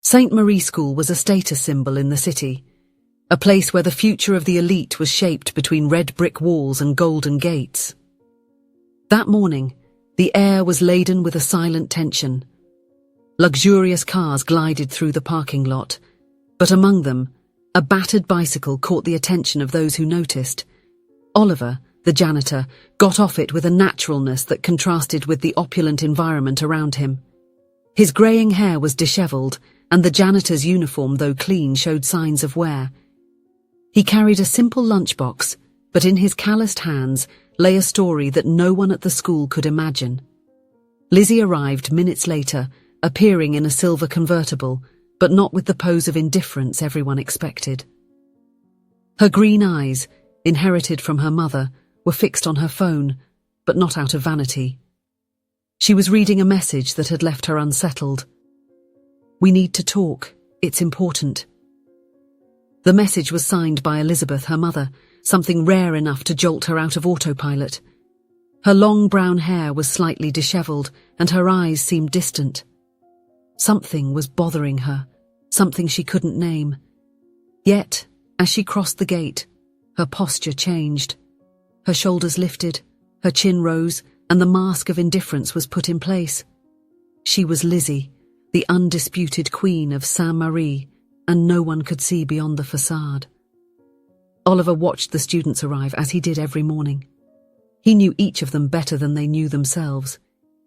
St. Marie School was a status symbol in the city, a place where the future of the elite was shaped between red brick walls and golden gates. That morning, the air was laden with a silent tension. Luxurious cars glided through the parking lot, but among them, a battered bicycle caught the attention of those who noticed. Oliver, the janitor, got off it with a naturalness that contrasted with the opulent environment around him. His greying hair was dishevelled, and the janitor's uniform, though clean, showed signs of wear. He carried a simple lunchbox, but in his calloused hands lay a story that no one at the school could imagine. Lizzie arrived minutes later, appearing in a silver convertible, but not with the pose of indifference everyone expected. Her green eyes, inherited from her mother, were fixed on her phone, but not out of vanity. She was reading a message that had left her unsettled. "We need to talk. It's important." The message was signed by Elizabeth, her mother, something rare enough to jolt her out of autopilot. Her long brown hair was slightly dishevelled, and her eyes seemed distant. Something was bothering her, something she couldn't name. Yet, as she crossed the gate, her posture changed. Her shoulders lifted, her chin rose, and the mask of indifference was put in place. She was Lizzie, the undisputed queen of Saint-Marie, and no one could see beyond the facade. Oliver watched the students arrive, as he did every morning. He knew each of them better than they knew themselves.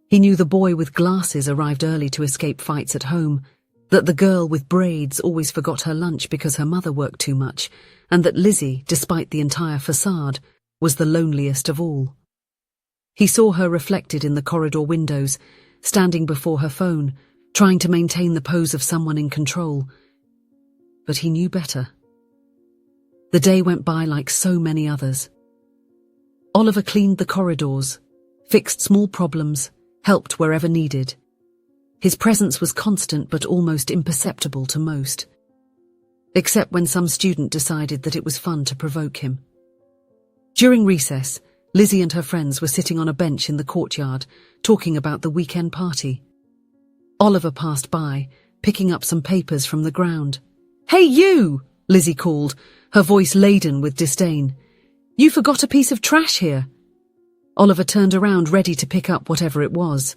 He knew the boy with glasses arrived early to escape fights at home, that the girl with braids always forgot her lunch because her mother worked too much, and that Lizzie, despite the entire facade, was the loneliest of all. He saw her reflected in the corridor windows, standing before her phone, trying to maintain the pose of someone in control. But he knew better. The day went by like so many others. Oliver cleaned the corridors, fixed small problems, helped wherever needed. His presence was constant but almost imperceptible to most, except when some student decided that it was fun to provoke him. During recess, Lizzie and her friends were sitting on a bench in the courtyard, talking about the weekend party. Oliver passed by, picking up some papers from the ground. "Hey you!" Lizzie called, her voice laden with disdain. "You forgot a piece of trash here." Oliver turned around, ready to pick up whatever it was.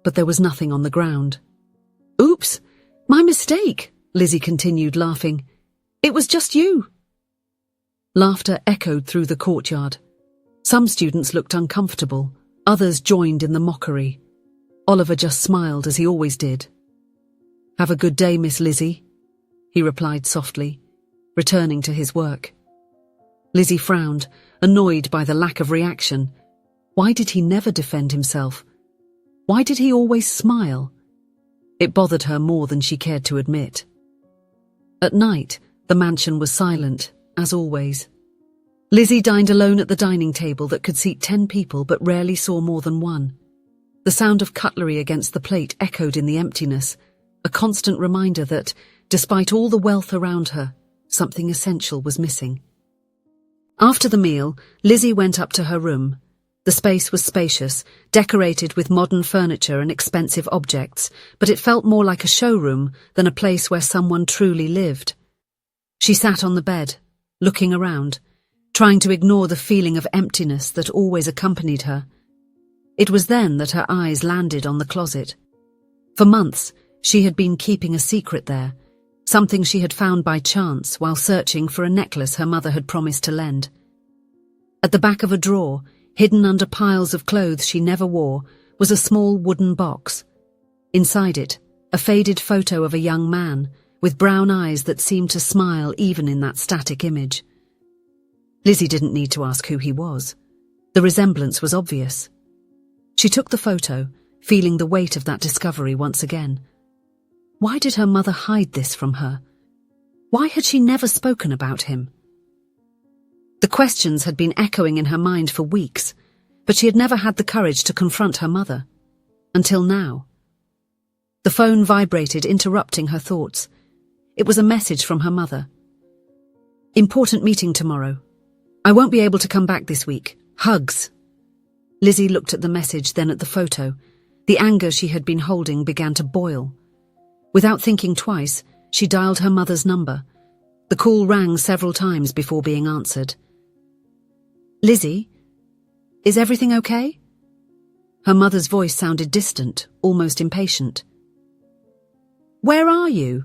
But there was nothing on the ground. "Oops, my mistake," Lizzie continued, laughing. "It was just you." Laughter echoed through the courtyard. Some students looked uncomfortable, others joined in the mockery. Oliver just smiled, as he always did. "Have a good day, Miss Lizzie," he replied softly, returning to his work. Lizzie frowned, annoyed by the lack of reaction. Why did he never defend himself? Why did he always smile? It bothered her more than she cared to admit. At night, the mansion was silent, as always. Lizzie dined alone at the dining table that could seat 10 people but rarely saw more than one. The sound of cutlery against the plate echoed in the emptiness, a constant reminder that, despite all the wealth around her, something essential was missing. After the meal, Lizzie went up to her room. The space was spacious, decorated with modern furniture and expensive objects, but it felt more like a showroom than a place where someone truly lived. She sat on the bed, looking around, trying to ignore the feeling of emptiness that always accompanied her. It was then that her eyes landed on the closet. For months, she had been keeping a secret there, something she had found by chance while searching for a necklace her mother had promised to lend. At the back of a drawer, hidden under piles of clothes she never wore, was a small wooden box. Inside it, a faded photo of a young man, with brown eyes that seemed to smile even in that static image. Lizzie didn't need to ask who he was. The resemblance was obvious. She took the photo, feeling the weight of that discovery once again. Why did her mother hide this from her? Why had she never spoken about him? The questions had been echoing in her mind for weeks, but she had never had the courage to confront her mother. Until now. The phone vibrated, interrupting her thoughts. It was a message from her mother. "Important meeting tomorrow. I won't be able to come back this week. Hugs." Lizzie looked at the message, then at the photo. The anger she had been holding began to boil. Without thinking twice, she dialed her mother's number. The call rang several times before being answered. "Lizzie, is everything okay?" Her mother's voice sounded distant, almost impatient. "Where are you?"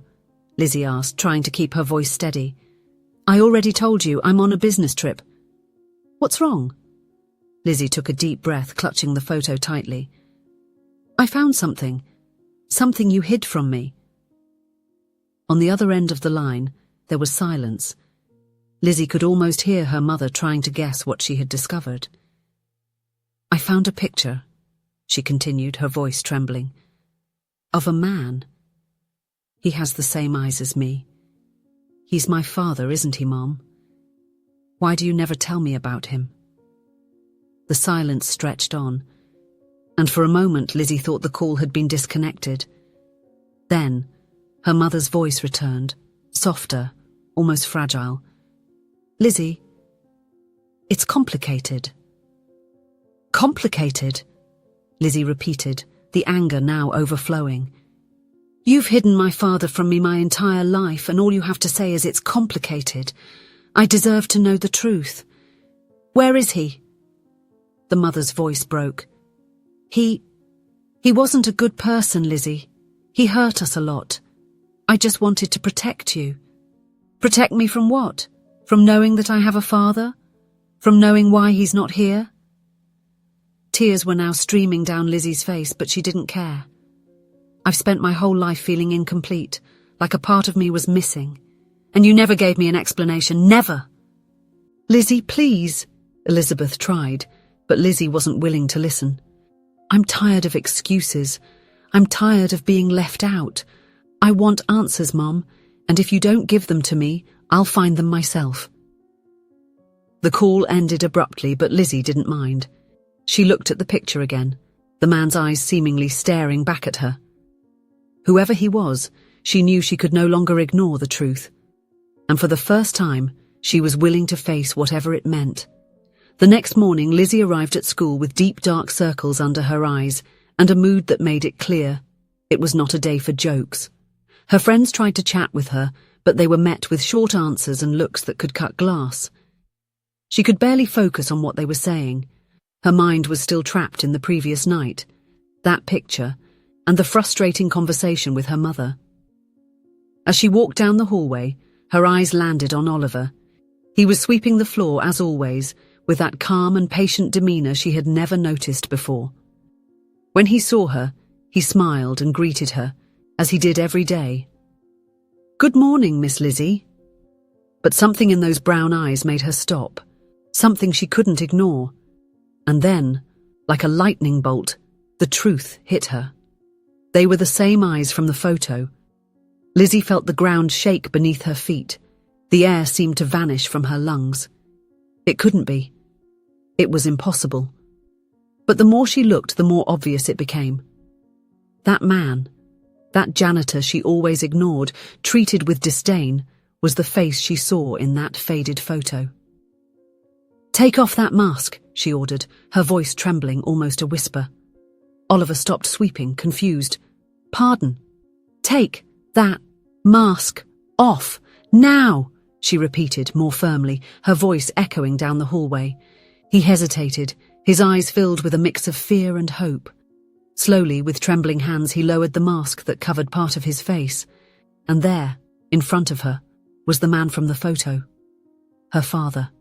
Lizzie asked, trying to keep her voice steady. "I already told you, I'm on a business trip." "What's wrong?" Lizzie took a deep breath, clutching the photo tightly. "I found something. Something you hid from me." On the other end of the line, there was silence. Lizzie could almost hear her mother trying to guess what she had discovered. "I found a picture," she continued, her voice trembling, "of a man. He has the same eyes as me. He's my father, isn't he, Mom? Why do you never tell me about him?" The silence stretched on, and for a moment Lizzie thought the call had been disconnected. Then, her mother's voice returned, softer, almost fragile. "Lizzie, it's complicated." "Complicated?" Lizzie repeated, the anger now overflowing. "You've hidden my father from me my entire life, and all you have to say is it's complicated. I deserve to know the truth. Where is he?" The mother's voice broke. He wasn't a good person, Lizzie. He hurt us a lot. I just wanted to protect you." "Protect me from what? From knowing that I have a father? From knowing why he's not here?" Tears were now streaming down Lizzie's face, but she didn't care. "I've spent my whole life feeling incomplete, like a part of me was missing. And you never gave me an explanation, never." "Lizzie, please," Elizabeth tried, but Lizzie wasn't willing to listen. "I'm tired of excuses. I'm tired of being left out. I want answers, Mom, and if you don't give them to me, I'll find them myself." The call ended abruptly, but Lizzie didn't mind. She looked at the picture again, the man's eyes seemingly staring back at her. Whoever he was, she knew she could no longer ignore the truth. And for the first time, she was willing to face whatever it meant. The next morning, Lizzie arrived at school with deep dark circles under her eyes and a mood that made it clear it was not a day for jokes. Her friends tried to chat with her, but they were met with short answers and looks that could cut glass. She could barely focus on what they were saying. Her mind was still trapped in the previous night, that picture, and the frustrating conversation with her mother. As she walked down the hallway, her eyes landed on Oliver. He was sweeping the floor, as always, with that calm and patient demeanour she had never noticed before. When he saw her, he smiled and greeted her, as he did every day. "Good morning, Miss Lizzie." But something in those brown eyes made her stop, something she couldn't ignore. And then, like a lightning bolt, the truth hit her. They were the same eyes from the photo. Lizzie felt the ground shake beneath her feet. The air seemed to vanish from her lungs. It couldn't be. It was impossible. But the more she looked, the more obvious it became. That man, that janitor she always ignored, treated with disdain, was the face she saw in that faded photo. "Take off that mask," she ordered, her voice trembling, almost a whisper. Oliver stopped sweeping, confused. "Pardon? Take that mask off, now," she repeated more firmly, her voice echoing down the hallway. He hesitated, his eyes filled with a mix of fear and hope. Slowly, with trembling hands, he lowered the mask that covered part of his face. And there, in front of her, was the man from the photo. Her father.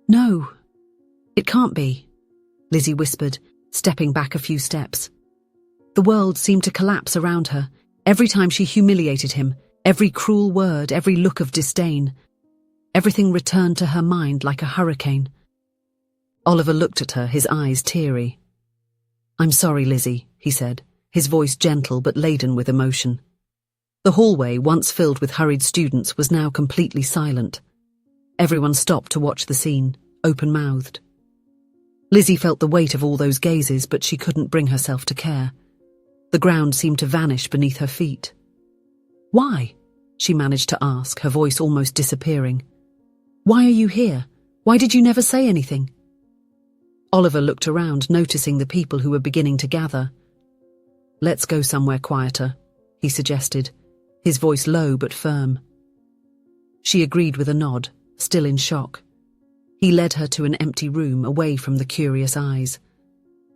"No, it can't be," Lizzie whispered, stepping back a few steps. The world seemed to collapse around her, every time she humiliated him, every cruel word, every look of disdain. Everything returned to her mind like a hurricane. Oliver looked at her, his eyes teary. "I'm sorry, Lizzie," he said, his voice gentle but laden with emotion. The hallway, once filled with hurried students, was now completely silent. Everyone stopped to watch the scene, open-mouthed. Lizzie felt the weight of all those gazes, but she couldn't bring herself to care. The ground seemed to vanish beneath her feet. "Why?" she managed to ask, her voice almost disappearing. "Why are you here? Why did you never say anything?" Oliver looked around, noticing the people who were beginning to gather. "Let's go somewhere quieter," he suggested, his voice low but firm. She agreed with a nod, still in shock. He led her to an empty room away from the curious eyes.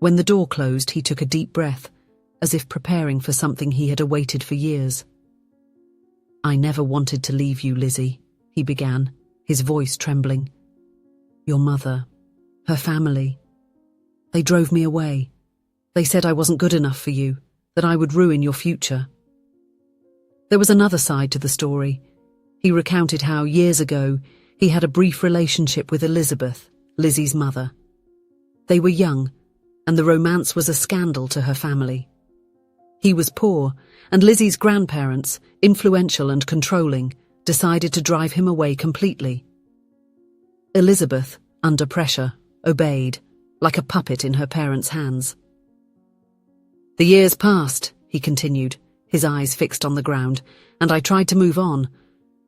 When the door closed, he took a deep breath, as if preparing for something he had awaited for years. "I never wanted to leave you, Lizzie," he began, his voice trembling. "Your mother, her family. They drove me away. They said I wasn't good enough for you, that I would ruin your future." There was another side to the story. He recounted how, years ago, he had a brief relationship with Elizabeth, Lizzie's mother. They were young, and the romance was a scandal to her family. He was poor, and Lizzie's grandparents, influential and controlling, decided to drive him away completely. Elizabeth, under pressure, obeyed, like a puppet in her parents' hands. "The years passed," he continued, his eyes fixed on the ground, "and I tried to move on.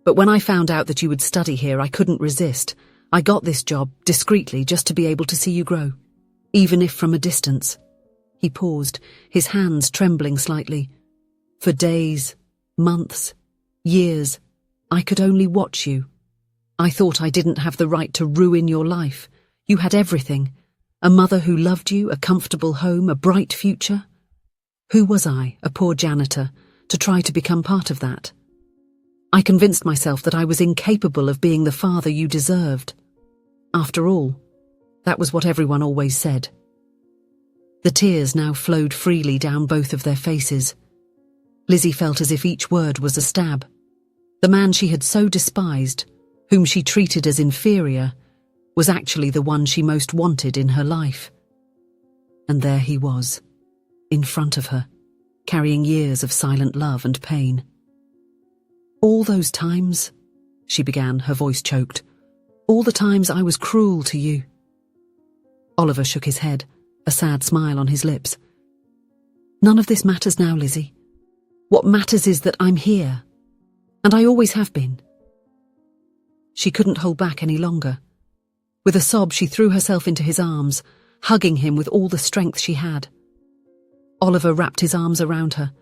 But when I found out that you would study here, I couldn't resist. I got this job, discreetly, just to be able to see you grow, even if from a distance." He paused, his hands trembling slightly. "For days, months, years, I could only watch you. I thought I didn't have the right to ruin your life. You had everything. A mother who loved you, a comfortable home, a bright future. Who was I, a poor janitor, to try to become part of that? I convinced myself that I was incapable of being the father you deserved. After all, that was what everyone always said." The tears now flowed freely down both of their faces. Lizzie felt as if each word was a stab. The man she had so despised, whom she treated as inferior, was actually the one she most wanted in her life. And there he was, in front of her, carrying years of silent love and pain. "All those times," she began, her voice choked, "all the times I was cruel to you." Oliver shook his head, a sad smile on his lips. "None of this matters now, Lizzie. What matters is that I'm here, and I always have been." She couldn't hold back any longer. With a sob, she threw herself into his arms, hugging him with all the strength she had. Oliver wrapped his arms around her,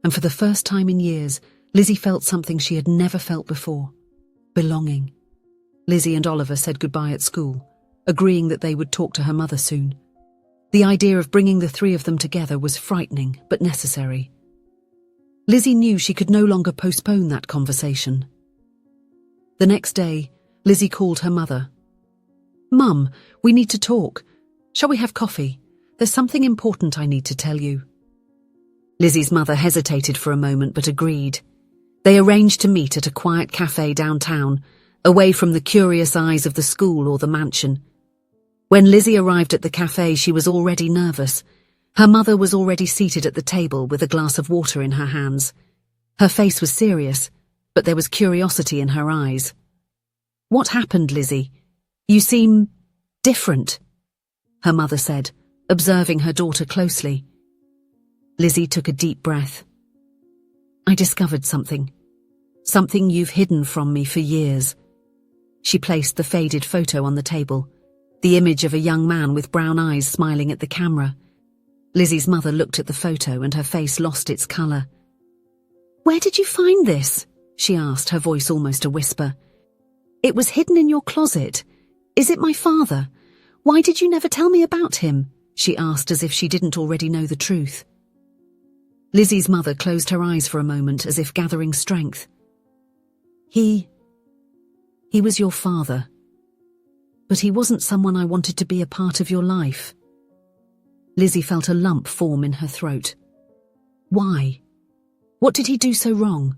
and for the first time in years, Lizzie felt something she had never felt before: belonging. Lizzie and Oliver said goodbye at school, agreeing that they would talk to her mother soon. The idea of bringing the three of them together was frightening, but necessary. Lizzie knew she could no longer postpone that conversation. The next day, Lizzie called her mother. "Mum, we need to talk. Shall we have coffee? There's something important I need to tell you." Lizzie's mother hesitated for a moment but agreed. They arranged to meet at a quiet cafe downtown, away from the curious eyes of the school or the mansion. When Lizzie arrived at the cafe, she was already nervous. Her mother was already seated at the table with a glass of water in her hands. Her face was serious, but there was curiosity in her eyes. "What happened, Lizzie? You seem different," her mother said, observing her daughter closely. Lizzie took a deep breath. "I discovered something you've hidden from me for years." She placed the faded photo on the table, the image of a young man with brown eyes smiling at the camera. Lizzie's mother looked at the photo and her face lost its colour. "Where did you find this?" she asked, her voice almost a whisper. "It was hidden in your closet. Is it my father? Why did you never tell me about him?" she asked, as if she didn't already know the truth. Lizzie's mother closed her eyes for a moment, as if gathering strength. He was your father. But he wasn't someone I wanted to be a part of your life." Lizzie felt a lump form in her throat. "Why? What did he do so wrong?"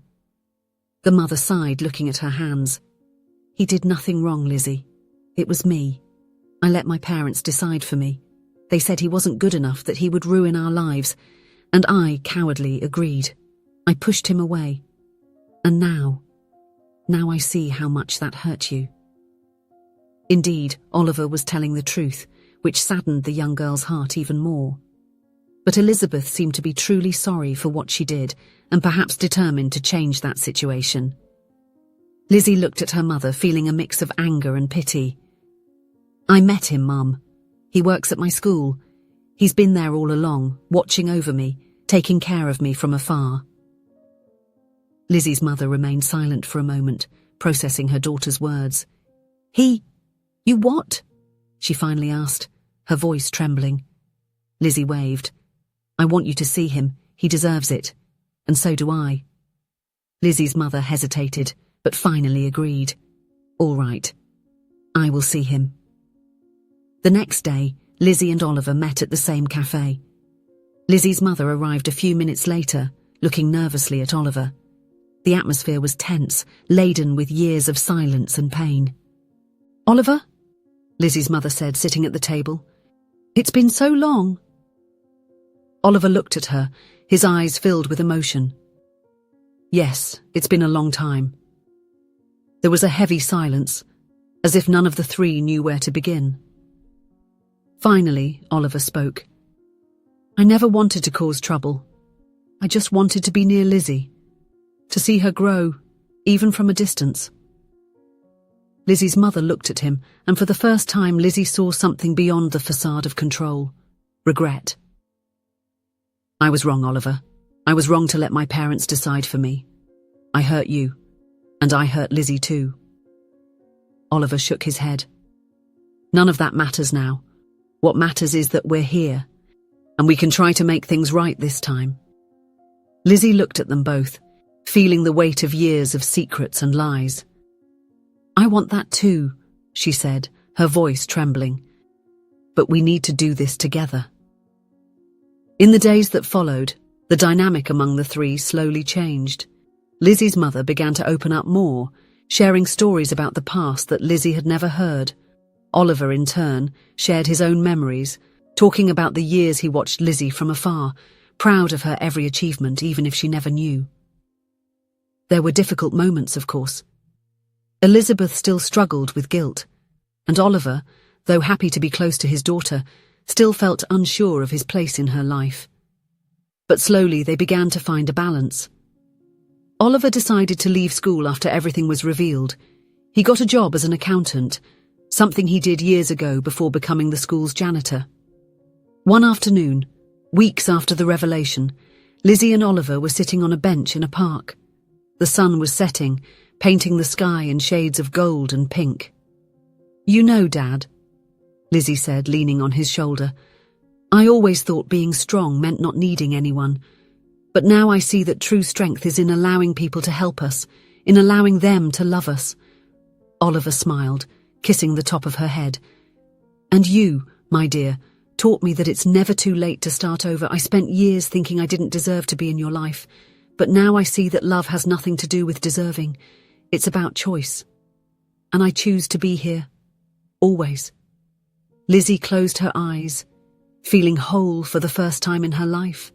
The mother sighed, looking at her hands. "He did nothing wrong, Lizzie. It was me. I let my parents decide for me. They said he wasn't good enough, that he would ruin our lives, and I, cowardly, agreed. I pushed him away. And now I see how much that hurt you." Indeed, Oliver was telling the truth, which saddened the young girl's heart even more. But Elizabeth seemed to be truly sorry for what she did, and perhaps determined to change that situation. Lizzie looked at her mother, feeling a mix of anger and pity. "I met him, Mum. He works at my school. He's been there all along, watching over me, taking care of me from afar." Lizzie's mother remained silent for a moment, processing her daughter's words. You what? She finally asked, her voice trembling. Lizzie waved. I want you to see him. He deserves it. And so do I. Lizzie's mother hesitated, but finally agreed. All right. I will see him. The next day, Lizzie and Oliver met at the same cafe. Lizzie's mother arrived a few minutes later, looking nervously at Oliver. The atmosphere was tense, laden with years of silence and pain. Oliver? Lizzie's mother said, sitting at the table. It's been so long. Oliver looked at her, his eyes filled with emotion. Yes, it's been a long time. There was a heavy silence, as if none of the three knew where to begin. Finally, Oliver spoke. I never wanted to cause trouble. I just wanted to be near Lizzie, to see her grow, even from a distance. Lizzie's mother looked at him, and for the first time Lizzie saw something beyond the facade of control. Regret. I was wrong, Oliver. I was wrong to let my parents decide for me. I hurt you, and I hurt Lizzie too. Oliver shook his head. None of that matters now. What matters is that we're here, and we can try to make things right this time. Lizzie looked at them both, feeling the weight of years of secrets and lies. I want that too, she said, her voice trembling. But we need to do this together. In the days that followed, the dynamic among the three slowly changed. Lizzie's mother began to open up more, sharing stories about the past that Lizzie had never heard. Oliver, in turn, shared his own memories, talking about the years he watched Lizzie from afar, proud of her every achievement, even if she never knew. There were difficult moments, of course. Elizabeth still struggled with guilt, and Oliver, though happy to be close to his daughter, still felt unsure of his place in her life. But slowly they began to find a balance. Oliver decided to leave school after everything was revealed. He got a job as an accountant, something he did years ago before becoming the school's janitor. One afternoon, weeks after the revelation, Lizzie and Oliver were sitting on a bench in a park. The sun was setting, painting the sky in shades of gold and pink. You know, Dad, Lizzie said, leaning on his shoulder, I always thought being strong meant not needing anyone. But now I see that true strength is in allowing people to help us, in allowing them to love us. Oliver smiled, kissing the top of her head. And you, my dear, taught me that it's never too late to start over. I spent years thinking I didn't deserve to be in your life, but now I see that love has nothing to do with deserving. It's about choice. And I choose to be here. Always. Lizzie closed her eyes, feeling whole for the first time in her life.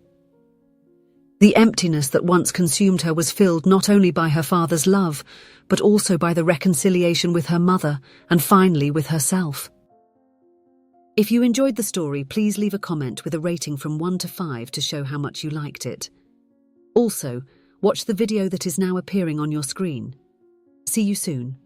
The emptiness that once consumed her was filled not only by her father's love, but also by the reconciliation with her mother and finally with herself. If you enjoyed the story, please leave a comment with a rating from 1 to 5 to show how much you liked it. Also, watch the video that is now appearing on your screen. See you soon.